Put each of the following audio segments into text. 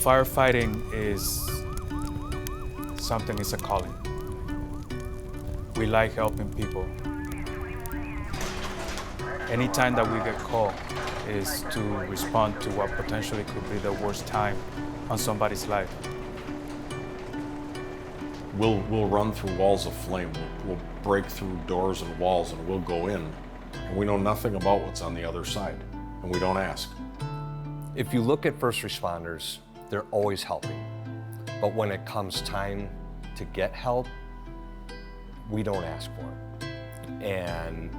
Firefighting is something, it's a calling. We like helping people. Anytime that we get called is to respond to what potentially could be the worst time on somebody's life. We'll run through walls of flame. We'll break through doors and walls, and we'll go in. And we know nothing about what's on the other side, and we don't ask. If you look at first responders, they're always helping. But when it comes time to get help, we don't ask for it. And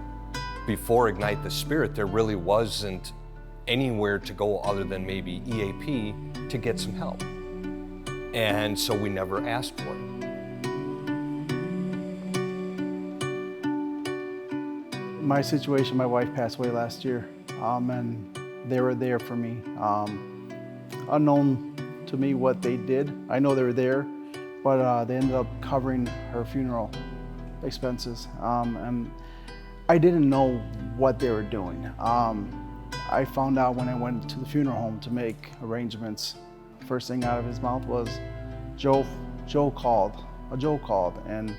before Ignite the Spirit, there really wasn't anywhere to go other than maybe EAP to get some help. And so we never asked for it. My situation, my wife passed away last year, and they were there for me. Unknown to me what they did. I know they were there, but they ended up covering her funeral expenses. And I didn't know what they were doing. I found out when I went to the funeral home to make arrangements. First thing out of his mouth was, Joe called, and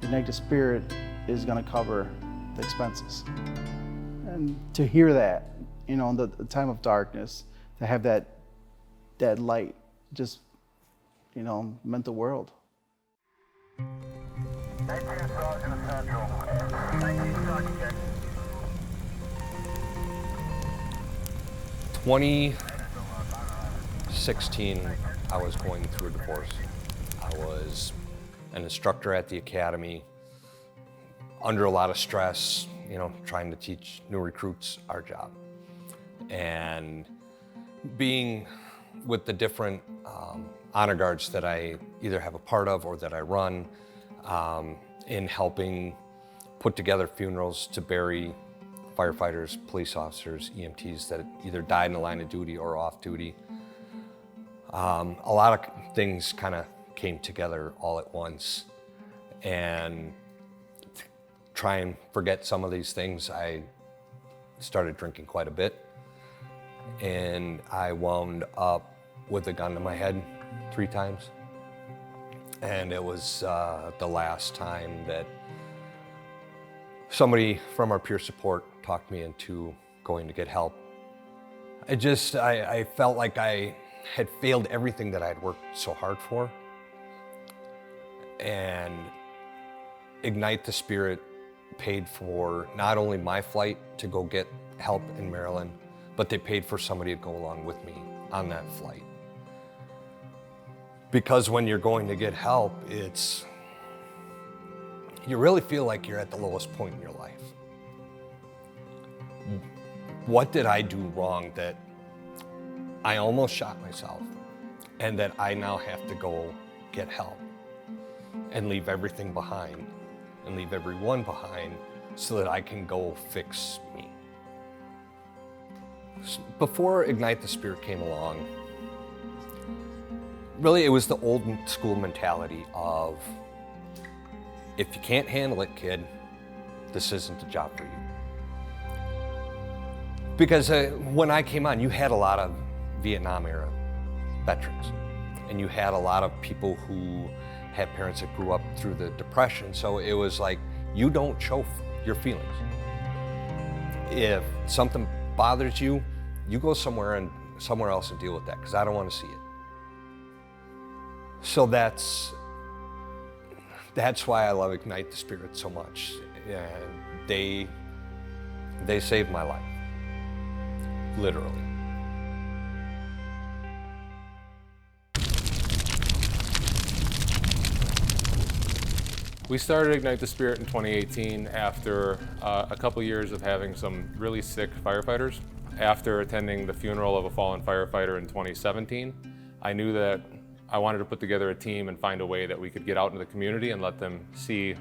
Ignite the Spirit is gonna cover the expenses. And to hear that, you know, in the time of darkness, to have that light just, you know, meant the world. 2016, I was going through a divorce. I was an instructor at the academy, under a lot of stress, you know, trying to teach new recruits our job. And being with the different honor guards that I either have a part of or that I run, in helping put together funerals to bury firefighters, police officers, EMTs that either died in the line of duty or off duty. A lot of things kind of came together all at once. And to try and forget some of these things, I started drinking quite a bit. And I wound up with a gun to my head 3 times. And it was the last time that somebody from our peer support talked me into going to get help. I felt like I had failed everything that I had worked so hard for. And Ignite the Spirit paid for not only my flight to go get help in Maryland, but they paid for somebody to go along with me on that flight. Because when you're going to get help, you really feel like you're at the lowest point in your life. What did I do wrong that I almost shot myself, and that I now have to go get help and leave everything behind and leave everyone behind so that I can go fix me? Before Ignite the Spirit came along, really it was the old school mentality of, if you can't handle it, kid, this isn't the job for you. Because when I came on, you had a lot of Vietnam era veterans, and you had a lot of people who had parents that grew up through the Depression, so it was like, you don't show your feelings. If something bothers you, you go somewhere else and deal with that, because I don't want to see it. So that's why I love Ignite the Spirit so much. And they saved my life, literally. We started Ignite the Spirit in 2018 after a couple years of having some really sick firefighters. After attending the funeral of a fallen firefighter in 2017, I knew that I wanted to put together a team and find a way that we could get out into the community and let them see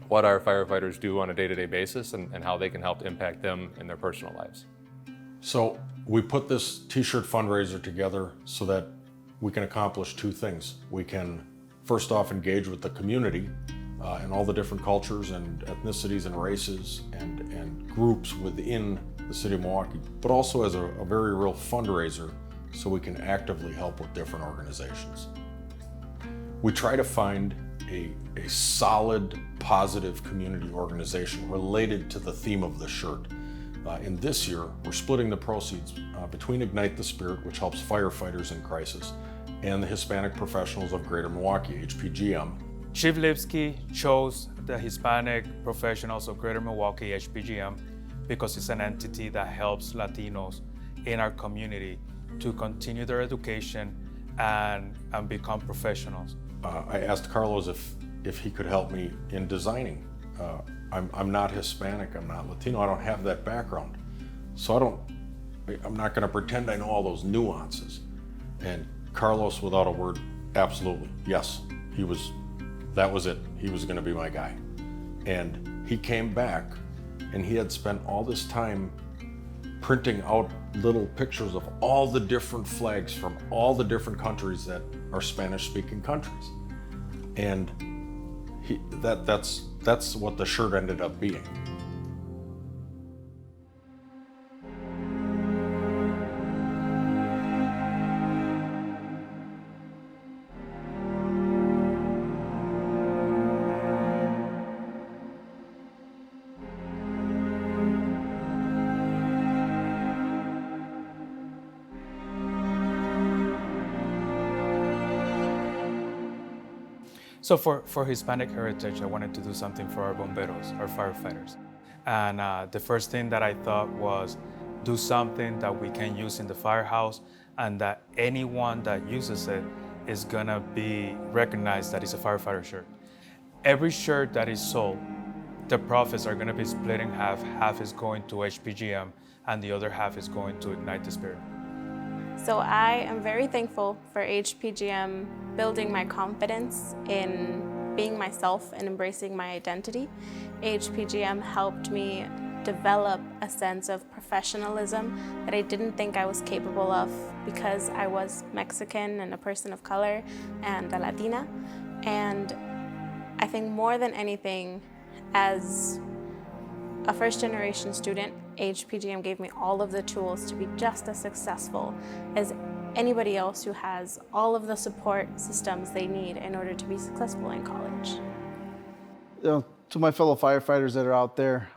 what our firefighters do on a day-to-day basis and how they can help impact them in their personal lives. So we put this t-shirt fundraiser together so that we can accomplish 2 things. We can first off engage with the community and all the different cultures and ethnicities and races and groups within the city of Milwaukee, but also as a very real fundraiser so we can actively help with different organizations. We try to find a solid, positive community organization related to the theme of the shirt. In this year, we're splitting the proceeds between Ignite the Spirit, which helps firefighters in crisis, and the Hispanic Professionals of Greater Milwaukee, HPGM. Chief Lipsky chose the Hispanic Professionals of Greater Milwaukee, HPGM, because it's an entity that helps Latinos in our community to continue their education and become professionals. I asked Carlos if he could help me in designing. I'm not Hispanic, I'm not Latino, I don't have that background. So I'm not gonna pretend I know all those nuances. And Carlos, without a word, absolutely, yes, that was it. He was gonna be my guy. And he came back and he had spent all this time printing out little pictures of all the different flags from all the different countries that are Spanish-speaking countries. And that's what the shirt ended up being. So for Hispanic Heritage, I wanted to do something for our bomberos, our firefighters. And the first thing that I thought was do something that we can use in the firehouse and that anyone that uses it is gonna be recognized that it's a firefighter shirt. Every shirt that is sold, the profits are gonna be split in half. Half is going to HPGM and the other half is going to Ignite the Spirit. So I am very thankful for HPGM building my confidence in being myself and embracing my identity. HPGM helped me develop a sense of professionalism that I didn't think I was capable of because I was Mexican and a person of color and a Latina. And I think more than anything, as a first-generation student, HPGM gave me all of the tools to be just as successful as anybody else who has all of the support systems they need in order to be successful in college. You know, to my fellow firefighters that are out there,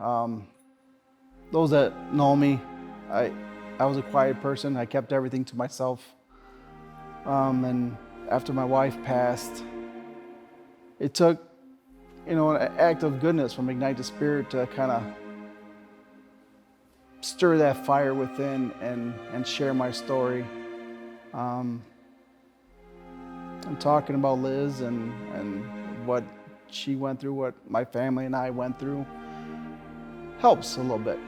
those that know me, I was a quiet person. I kept everything to myself. And after my wife passed, it took, an act of goodness from Ignite the Spirit to kind of stir that fire within and share my story. And talking about Liz and what she went through, what my family and I went through, helps a little bit.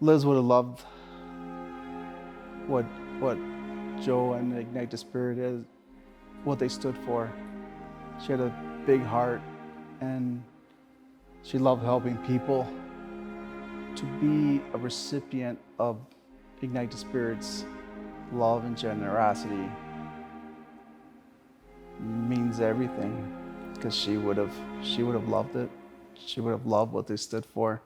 Liz would have loved what Joe and Ignite the Spirit is, what they stood for. She had a big heart and she loved helping people. To be a recipient of Ignite the Spirit's love and generosity means everything, because she would have loved it. She would have loved what they stood for.